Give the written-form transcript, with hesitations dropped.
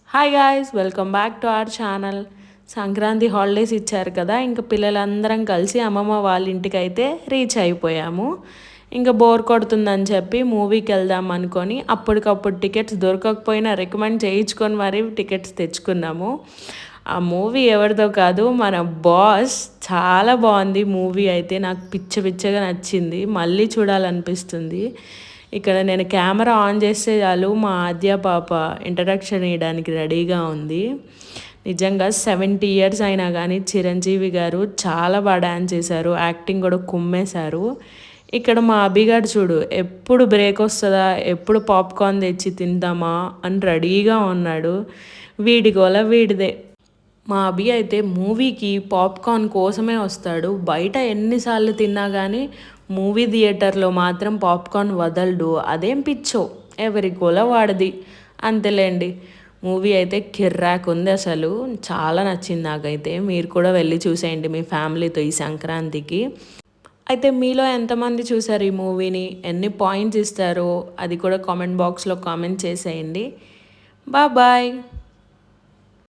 Hi guys, welcome back to our channel. Sankranti holidays ఇచ్చారు కదా, ఇంకా పిల్లలందరం కలిసి అమ్మమ్మ వాళ్ళ ఇంటికి అయితే రీచ్ అయిపోయాము. ఇంకా బోర్ కొడుతుందని చెప్పి మూవీకి వెళ్దాం అనుకొని అప్పటికప్పుడు టికెట్స్ దొరకకపోయినా రికమెండ్ చేయించుకొని మరీ టికెట్స్ తెచ్చుకున్నాము. ఆ మూవీ ఎవరిదో కాదు, మన బాస్. చాలా బాగుంది మూవీ అయితే, నాకు పిచ్చగా నచ్చింది, మళ్ళీ చూడాలనిపిస్తుంది. ఇక్కడ నేను కెమెరా ఆన్ చేస్తే చాలు మా ఆద్య పాప ఇంట్రడక్షన్ ఇవ్వడానికి రెడీగా ఉంది. నిజంగా 70 ఇయర్స్ అయినా కానీ చిరంజీవి గారు చాలా బాగా డ్యాన్స్ చేశారు, యాక్టింగ్ కూడా కుమ్మేశారు. ఇక్కడ మా అభిగాడు చూడు, ఎప్పుడు బ్రేక్ వస్తుందా, ఎప్పుడు పాప్కార్న్ తెచ్చి తిందామా అని రెడీగా ఉన్నాడు. వీడి గోల వీడిదే. మా అభి అయితే మూవీకి పాప్కార్న్ కోసమే వస్తాడు. బయట ఎన్నిసార్లు తిన్నా కానీ మూవీ థియేటర్లో మాత్రం పాప్కార్న్ వదలడు. అదేం పిచ్చో, ఎవరి గోల వాడిది. అంతేలేండి. మూవీ అయితే కిర్రాక్ ఉంది, అసలు చాలా నచ్చింది నాకైతే. మీరు కూడా వెళ్ళి చూసేయండి మీ ఫ్యామిలీతో ఈ సంక్రాంతికి. అయితే మీలో ఎంతమంది చూసారు ఈ మూవీని, ఎన్ని పాయింట్స్ ఇస్తారో అది కూడా కామెంట్ బాక్స్లో కామెంట్ చేసేయండి. బాయ్.